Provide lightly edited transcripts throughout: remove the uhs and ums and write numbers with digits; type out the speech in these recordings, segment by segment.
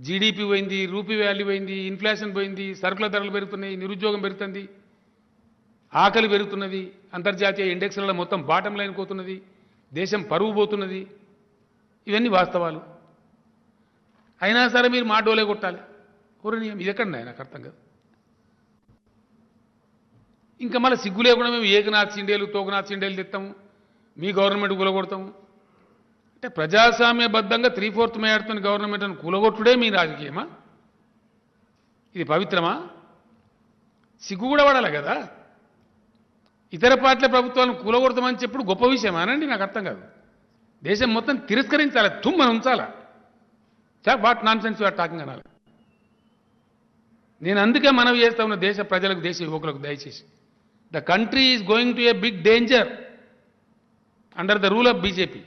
GDP పోయింది, rupee value పోయింది, inflation పోయింది, సరుకుల ధరలు పెరుగుతున్నాయి, నిరుద్యోగం పెరుగుతుంది, ఆకలి పెరుగుతున్నది, అంతర్జాతీయ ఇండెక్స్లలో మొత్తం బాటం లైన్ పోతున్నది, దేశం పరువు పోతున్నది. ఇవన్నీ వాస్తవాలు. అయినా సరే మీరు మా డోలే కొట్టాలి. పూర్ణీయం ఇది ఎక్కడన్నా నాకు అర్థం కాదు. ఇంకా మళ్ళీ సిగ్గు లేకుండా మేము ఏకనాథ్ సిండేలు తోకనాథ్ సిండేలు తెస్తాము, మీ గవర్నమెంట్ కూలగొడతాము అంటే ప్రజాస్వామ్యబద్ధంగా 3/4 మేయర్తో గవర్నమెంట్ను కూలగొట్టుడే మీ రాజకీయమా? ఇది పవిత్రమా? సిగ్గు కూడా పడాలి కదా. ఇతర పార్టీల ప్రభుత్వాలను కూలగొడతామని చెప్పుడు గొప్ప విషయమానండి? నాకు అర్థం కాదు. దేశం మొత్తం తిరస్కరించాలి, తుమ్మని ఉంచాలా. What nonsense you're talking అనాలి. నేను అందుకే మనవి చేస్తా ఉన్న దేశ ప్రజలకు, దేశ యువకులకు, దయచేసి the country is going to a big danger under the rule of BJP.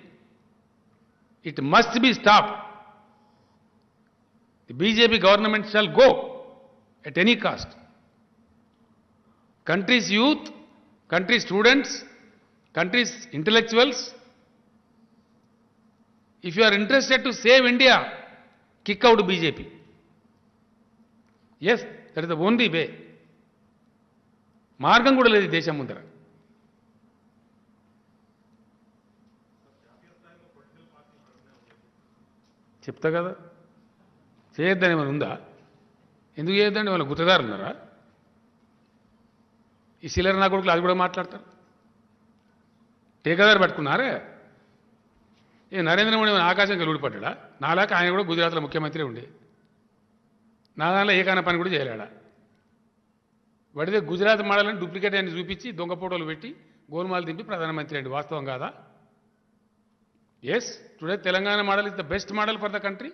It must be stop. The BJP government shall go at any cost. Countries youth, country students, country's intellectuals, if you are interested to save India, kick out BJP. Yes, that is the only way. మార్గం కూడా లేదు దేశం ముందర. చెప్తా కదా, చేయొద్దని ఏమైనా ఉందా? ఎందుకు చేయొద్దండి? వాళ్ళ గుత్తదారు ఉన్నారా? ఈ సిల్లర్ నా కొడుకులు అది కూడా మాట్లాడతారు. ఠేకాదారు పట్టుకున్నారే. ఏ నరేంద్ర మోడీ ఆకాశం కలిపడ్డా? నాలాక ఆయన కూడా గుజరాత్లో ముఖ్యమంత్రి ఉండే, నా దానిలో ఏకాన పని కూడా చేయలేడా. వాడితే గుజరాత్ మోడల్ని డూప్లికేట్ అని చూపించి దొంగ ఫోటోలు పెట్టి గోల్మాలు దింపి ప్రధానమంత్రి అండి. వాస్తవం కాదా? Yes, today Telangana model is the best model for the country.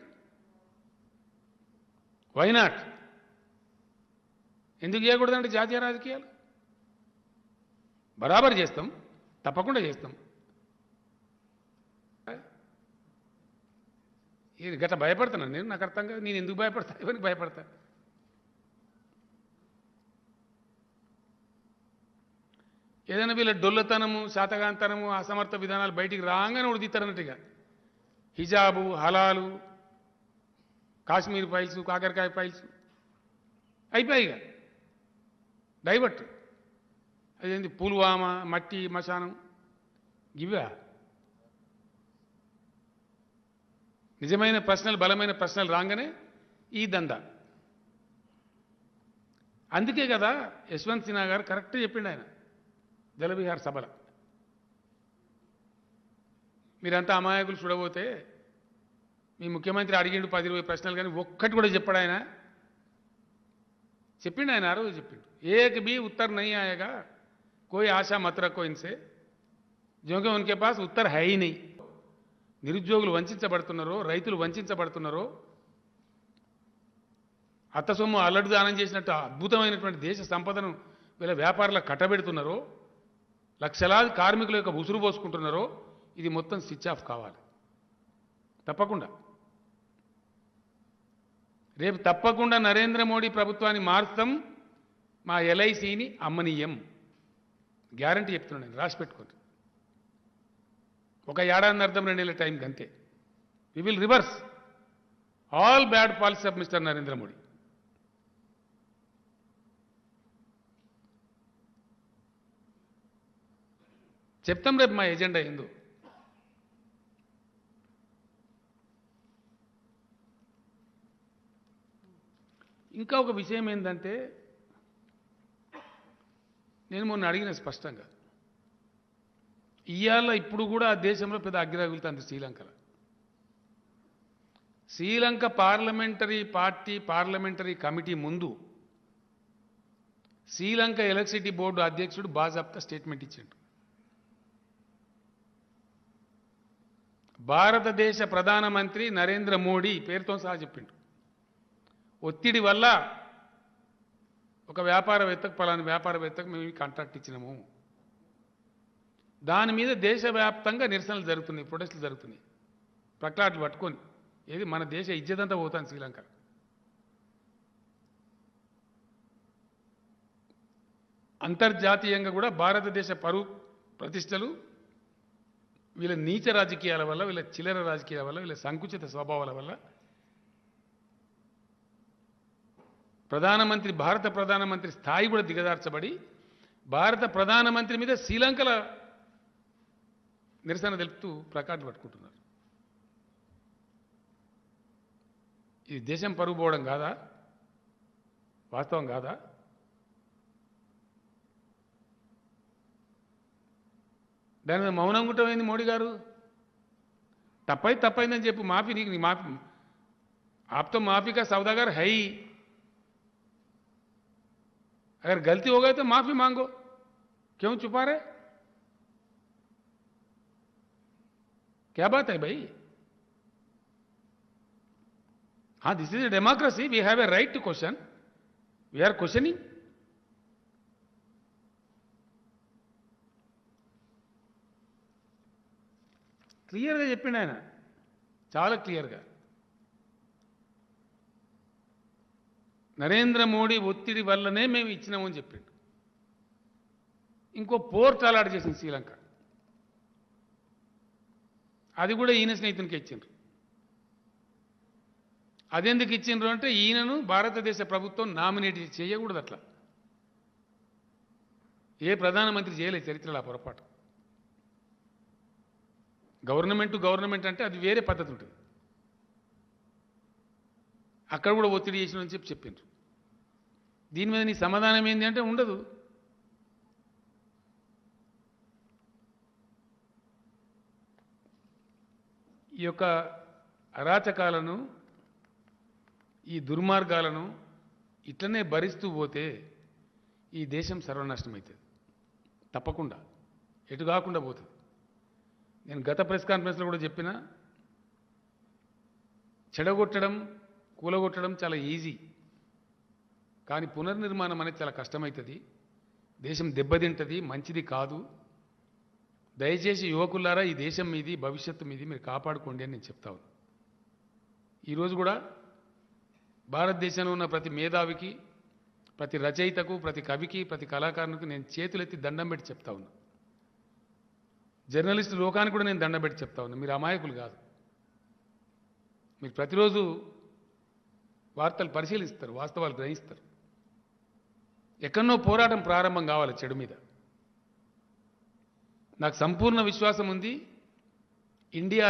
Why not? ఎందుకు చేయకూడదంటే జాతీయ రాజకీయాలు బరాబర్ చేస్తాం, తప్పకుండా చేస్తాం. ఇది గట్ట భయపడుతున్నాను నేను, నాకు అర్థం కాదు. నేను ఎందుకు భయపడతా? ఎవరికి భయపడతా? ఏదైనా వీళ్ళ డొల్లతనము, శాతగాంతనము, అసమర్థ విధానాలు బయటికి రాగానే ఉడిదిస్తారన్నట్టుగా హిజాబు, హలాలు, కాశ్మీర్ ఫైల్స్, కాకరకాయ ఫైల్స్ అయిపోయిగా డైవర్ట్. అదేంటి పుల్వామా, మట్టి మశానం, ఇవా నిజమైన ప్రశ్నలు, బలమైన ప్రశ్నలు రాగానే ఈ దందా. అందుకే కదా యశ్వంత్ సిన్హా గారు కరెక్ట్ చెప్పిండు ఆయన జలవిహార్ సభలో. మీరంతా అమాయకులు చూడబోతే మీ ముఖ్యమంత్రి అడిగిండు 10-20 ప్రశ్నలు, కానీ ఒక్కటి కూడా చెప్పాడు ఆయన. చెప్పిండు ఆయన, ఆ రోజు చెప్పిండు. ఏక్ బి ఉత్తర్ నహీ ఆయేగా, कोई आशा मत रखो इनसे, क्योंकि उनके पास उत्तर है ही नहीं. నిరుద్యోగులు వంచబడుతున్నారో, రైతులు వంచబడుతున్నారో, అత్తసొమ్ము అల్లడి దానం చేసినట్టు అద్భుతమైనటువంటి దేశ సంపదను వీళ్ళ వ్యాపారులకు కట్టబెడుతున్నారో, లక్షలాది కార్మికుల యొక్క ఉసురు పోసుకుంటున్నారో, ఇది మొత్తం స్విచ్ ఆఫ్ కావాలి తప్పకుండా. రేపు తప్పకుండా నరేంద్ర మోడీ ప్రభుత్వాన్ని మారుస్తాం, మా ఎల్ఐసిని అమ్మనీయం. గ్యారంటీ చెప్తున్నాను నేను, రాసి పెట్టుకోండి. ఒక ఏడాది అర్థం 2 నెలల టైంకి అంతే. We will reverse all bad policy of mister Narendra Modi. చెప్తాం రేపు మా ఎజెండా ఏందో. ఇంకా ఒక విషయం ఏంటంటే, నేను మొన్న అడిగిన స్పష్టంగా, ఇవాళ ఇప్పుడు కూడా ఆ దేశంలో పెద్ద అగ్రగులుతుంది శ్రీలంకలో. Sri Lanka parliamentary party parliamentary committee ముందు శ్రీలంక ఎలక్ట్రిసిటీ బోర్డు అధ్యక్షుడు బాజాప్తా స్టేట్మెంట్ ఇచ్చిండు. భారతదేశ ప్రధానమంత్రి నరేంద్ర మోడీ పేరుతో సహా చెప్పిండు, ఒత్తిడి వల్ల ఒక వ్యాపారవేత్తకు, పలానా వ్యాపారవేత్తకు మేము కాంట్రాక్ట్ ఇచ్చినాము. దాని మీద దేశవ్యాప్తంగా నిరసనలు జరుగుతున్నాయి, ప్రొటెస్టులు జరుగుతున్నాయి, ప్లకార్డులు పట్టుకొని. ఏది మన దేశ ఇజ్జతంతా పోతాను శ్రీలంక. అంతర్జాతీయంగా కూడా భారతదేశ పరువు ప్రతిష్టలు వీళ్ళ నీచ రాజకీయాల వల్ల, వీళ్ళ చిల్లర రాజకీయాల వల్ల, వీళ్ళ సంకుచిత స్వభావాల వల్ల భారత ప్రధానమంత్రి స్థాయి కూడా దిగజార్చబడి భారత ప్రధానమంత్రి మీద శ్రీలంకల నిరసన తెలుపుతూ ప్లకార్డులు పట్టుకుంటున్నారు. ఇది దేశం పరుగు పోవడం కాదా? వాస్తవం కాదా? దాని మీద మౌనం గుట్టమైంది మోడీ గారు. తప్పైందని చెప్పు, మాఫీ నీకు నీ మాఫీ आप तो माफी का सौदागर है ही. अगर गलती हो गई तो माफी मांगो, क्यों छुपा रहे? क्या बात है भाई? हाँ, this is a democracy. We have a right to question. We are questioning. క్లియర్గా చెప్పిండు ఆయన, చాలా క్లియర్గా. నరేంద్ర మోడీ ఒత్తిడి వల్లనే మేము ఇచ్చినామని చెప్పిండు. ఇంకో పోర్ట్ అలాట్ చేసింది శ్రీలంక, అది కూడా ఈయన స్నేహితునికి ఇచ్చిండ్రు. అదెందుకు ఇచ్చిండ్రు అంటే ఈయనను భారతదేశ ప్రభుత్వం నామినేట్ చేయకూడదు. అట్లా ఏ ప్రధానమంత్రి చేయలేదు చరిత్రలో ఆ పొరపాటు. గవర్నమెంట్ అంటే అది వేరే పద్ధతి ఉంటుంది. అక్కడ కూడా ఒత్తిడి చేసిన చెప్పిండ్రు. దీని మీద నీ సమాధానం ఏంటి అంటే ఉండదు. ఈ యొక్క అరాచకాలను, ఈ దుర్మార్గాలను ఇట్లనే భరిస్తూ పోతే ఈ దేశం సర్వనాశనం అవుతుంది. తప్పకుండా ఎటు కాకుండా పోతుంది. నేను గత ప్రెస్ కాన్ఫరెన్స్లో కూడా చెప్పిన, చెడగొట్టడం, కూలగొట్టడం చాలా ఈజీ, కానీ పునర్నిర్మాణం అనేది చాలా కష్టమవుతుంది. దేశం దెబ్బతింటుంది, మంచిది కాదు. దయచేసి యువకులారా, ఈ దేశం మీది, భవిష్యత్తు మీది, మీరు కాపాడుకోండి అని నేను చెప్తా ఉన్నా. ఈరోజు కూడా భారతదేశంలో ఉన్న ప్రతి మేధావికి, ప్రతి రచయితకు, ప్రతి కవికి, ప్రతి కళాకారునికి నేను చేతులెత్తి దండం పెట్టి చెప్తా ఉన్నా. జర్నలిస్టు లోకానికి కూడా నేను దండం పెట్టి చెప్తా ఉన్నా. మీరు అమాయకులు కాదు. మీరు ప్రతిరోజు వార్తలు పరిశీలిస్తారు, వాస్తవాలు గ్రహిస్తారు. ఎక్కడనో పోరాటం ప్రారంభం కావాలి చెడు మీద. నాకు సంపూర్ణ విశ్వాసం ఉంది. ఇండియా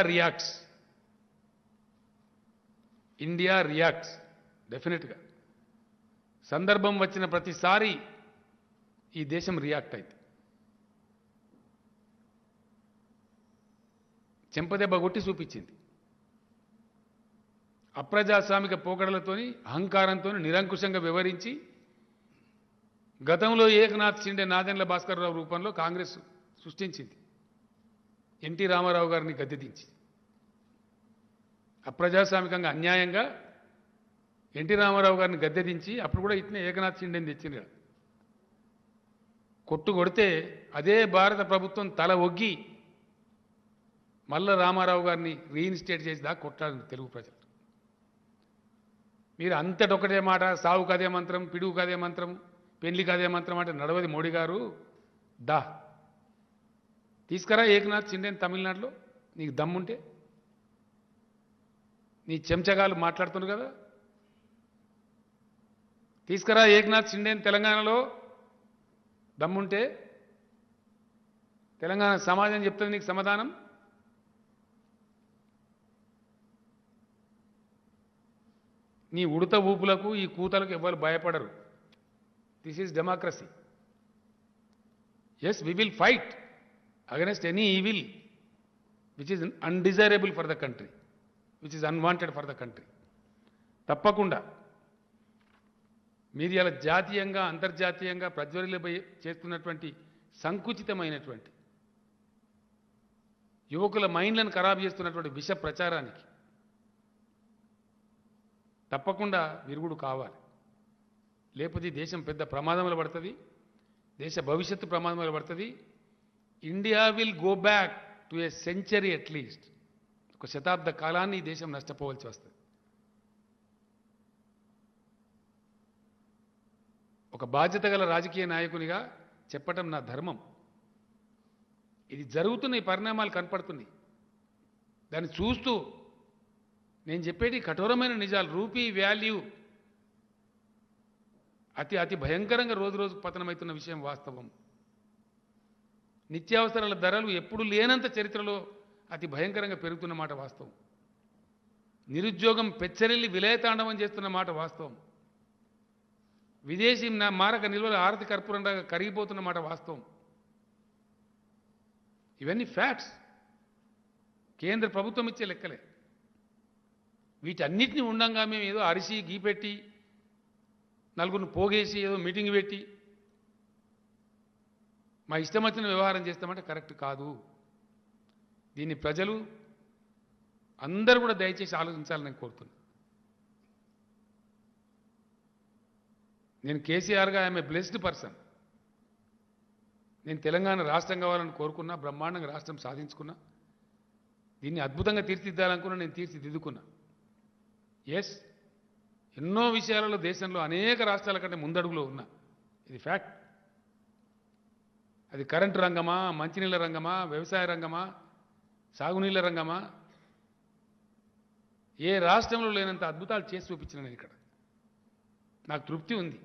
రియాక్ట్స్ డెఫినెట్గా. సందర్భం వచ్చిన ప్రతిసారి ఈ దేశం రియాక్ట్ అయింది. చెంపదెబ్బ కొట్టి చూపించింది. అప్రజాస్వామిక పోకడలతోని, అహంకారంతో నిరంకుశంగా వివరించి గతంలో ఏకనాథ్ షిండే, నాదెండ్ల భాస్కర్రావు రూపంలో కాంగ్రెస్ సృష్టించింది. ఎన్టీ రామారావు గారిని గద్దెదించి అప్రజాస్వామికంగా, అన్యాయంగా ఎన్టీ రామారావు గారిని గద్దెదించి అప్పుడు కూడా ఇట్నే ఏకనాథ్ షిండేని తెచ్చింది. కొట్టు కొడితే అదే భారత ప్రభుత్వం తల ఒగ్గి మళ్ళా రామారావు గారిని రీఇన్స్టేట్ చేసి దాకా కొట్టాలని తెలుగు ప్రజలు. మీరు అంతటొకటే మాట, సావు కదే మంత్రం, పిడుగు కదే మంత్రం, పెళ్లి కదే మంత్రం అంటే నడవది. మోడీ గారు దా తీసుకురా ఏకనాథ్ షిండేని తమిళనాడులో, నీకు దమ్ముంటే. నీ చెంచగాలు మాట్లాడుతున్నారు కదా, తీసుకురా ఏకనాథ్ షిండేని తెలంగాణలో దమ్ముంటే. తెలంగాణ సమాజం చెప్తుంది నీకు సమాధానం. నీ ఉడత ఊపులకు, ఈ కూతలకు ఎవరు భయపడరు. This is democracy. Yes, we will fight against any evil which is undesirable for the country, which is unwanted for the country. తప్పకుండా మీరు ఇలా జాతీయంగా, అంతర్జాతీయంగా ప్రజ్వరిల్లిపోయి చేస్తున్నటువంటి సంకుచితమైనటువంటి యువకుల మైండ్లను ఖరాబ్ చేస్తున్నటువంటి విష ప్రచారానికి తప్పకుండా విరుగుడు కావాలి. లేకపోతే దేశం పెద్ద ప్రమాదంలో పడుతుంది, దేశ భవిష్యత్తు ప్రమాదంలో పడుతుంది. India will go back to a century, at least ఒక శతాబ్ద కాలాన్ని ఈ దేశం నష్టపోవాల్సి వస్తుంది. ఒక బాధ్యత గల రాజకీయ నాయకునిగా చెప్పటం నా ధర్మం. ఇది జరుగుతున్న ఈ పరిణామాలు కనపడుతుంది. దాన్ని చూస్తూ నేను చెప్పేది కఠోరమైన నిజాలు. రూపీ వాల్యూ అతి అతి భయంకరంగా రోజు రోజు పతనమవుతున్న విషయం వాస్తవం. నిత్యావసరాల ధరలు ఎప్పుడు లేనంత చరిత్రలో అతి భయంకరంగా పెరుగుతున్న మాట వాస్తవం. నిరుద్యోగం పెచ్చరిల్లి విలయతాండవం చేస్తున్న మాట వాస్తవం. విదేశీ మారక నిల్వల ఆర్థిక కర్పూరంగా కరిగిపోతున్న మాట వాస్తవం. ఇవన్నీ ఫ్యాక్ట్స్, కేంద్ర ప్రభుత్వం ఇచ్చే లెక్కలే. వీటన్నిటిని ఉండంగా మేము ఏదో అరిసి గీపెట్టి నలుగురిని పోగేసి ఏదో మీటింగ్ పెట్టి మా ఇష్టం వచ్చిన వ్యవహారం చేస్తామంటే కరెక్ట్ కాదు. దీన్ని ప్రజలు అందరూ కూడా దయచేసి ఆలోచించాలని నేను కోరుతున్నాను. నేను కేసీఆర్గా ఐఎమ్ ఏ బ్లెస్డ్ పర్సన్. నేను తెలంగాణ రాష్ట్రం కావాలని కోరుకున్నా, బ్రహ్మాండంగా రాష్ట్రం సాధించుకున్నా, దీన్ని అద్భుతంగా తీర్చిదిద్దాలనుకున్నా, నేను తీర్చిదిద్దుకున్నా. ఎస్, ఎన్నో విషయాలలో దేశంలో అనేక రాష్ట్రాల కంటే ముందడుగులో ఉన్నా, ఇది ఫ్యాక్ట్. అది కరెంటు రంగమా, మంచినీళ్ళ రంగమా, వ్యవసాయ రంగమా, సాగునీళ్ళ రంగమా, ఏ రాష్ట్రంలో లేనంత అద్భుతాలు చేసి చూపించిన నేను ఇక్కడ. నాకు తృప్తి ఉంది.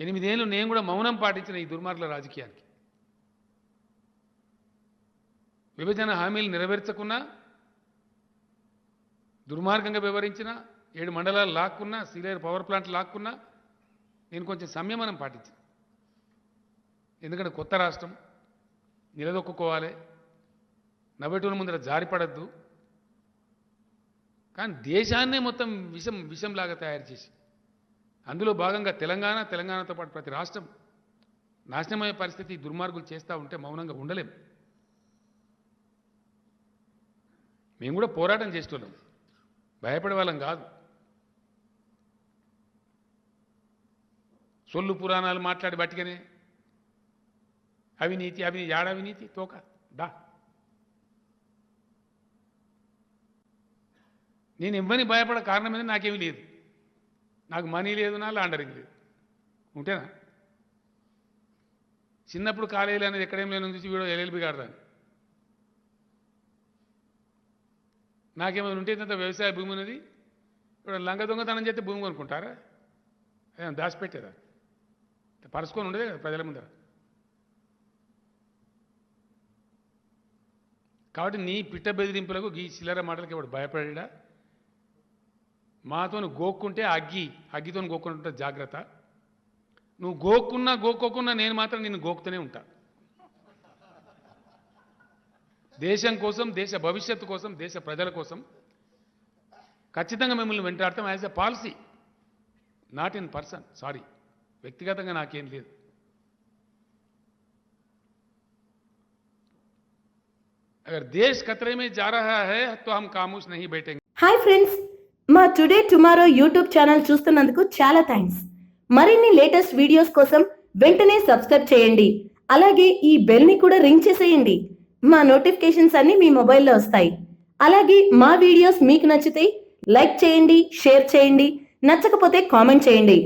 8 ఏళ్ళు నేను కూడా మౌనం పాటించిన ఈ దుర్మార్గుల రాజకీయానికి. విభజన హామీలు నెరవేర్చకున్నా, దుర్మార్గంగా వ్యవహరించిన, 7 మండలాలు లాక్కున్నా, సీలేరు పవర్ ప్లాంట్ లాక్కున్నా, నేను కొంచెం సంయమనం పాటించిన. ఎందుకంటే కొత్త రాష్ట్రం, నిలదొక్కుకోవాలి, నవ్వెటూరు ముందర జారిపడద్దు. కానీ దేశాన్నే మొత్తం విషంలాగా తయారు చేసి, అందులో భాగంగా తెలంగాణతో పాటు ప్రతి రాష్ట్రం నాశనమయ్యే పరిస్థితి దుర్మార్గులు చేస్తూ ఉంటే మౌనంగా ఉండలేం. మేము కూడా పోరాటం చేస్తున్నాం, భయపడే వాళ్ళం కాదు. సొల్లు పురాణాలు మాట్లాడి బట్టిగానే అవినీతి అవినీతి తోక దా. నేను ఇవ్వని భయపడే కారణం మీద నాకేమీ లేదు. నాకు మనీ లేదు, నా లాండరింగ్ లేదు. ఉంటేనా చిన్నప్పుడు కాలేజీలు అనేది ఎక్కడేం లేని చూసి వీడు ఎల్ఎల్బి కాడదాన్ని. నాకేమైనా ఉంటే ఇంత వ్యవసాయ భూమి ఉన్నది, ఇప్పుడు లంగ దొంగతనం చేస్తే భూమి కొనుక్కుంటారా? అదే దాచిపెట్టేదా? పరుచుకొని ఉండేదే కదా ప్రజల ముందర. కాబట్టి నీ పిట్ట బెదిరింపులకు ఈ చిల్లర మాటలకి వాడు భయపడా. మాతో గోక్కుంటే అగ్గితో గోక్కుంటుంటే జాగ్రత్త. నువ్వు గోక్కోకున్నా నేను మాత్రం నిన్ను గోకుతూనే ఉంటా. దేశం కోసం, దేశ భవిష్యత్తు కోసం, దేశ ప్రజల కోసం ఖచ్చితంగా మిమ్మల్ని వెంటాడతాం. As a policy, not in person. Sorry, వ్యక్తిగతంగా నాకేం లేదు. अगर देश खतरे में जा रहा है तो हम खामोश नहीं बैठेंगे. హాయ్ ఫ్రెండ్స్, మా టుడే టుమారో యూట్యూబ్ ఛానల్ చూస్తున్నందుకు చాలా థ్యాంక్స్. మరిన్ని లేటెస్ట్ వీడియోస్ కోసం వెంటనే సబ్స్క్రైబ్ చేయండి. అలాగే ఈ బెల్ ని కూడా రింగ్ చేసేయండి. మా నోటిఫికేషన్స్ అన్ని మీ మొబైల్లో వస్తాయి. అలాగే మా వీడియోస్ మీకు నచ్చితే లైక్ చేయండి, షేర్ చేయండి, నచ్చకపోతే కామెంట్ చేయండి.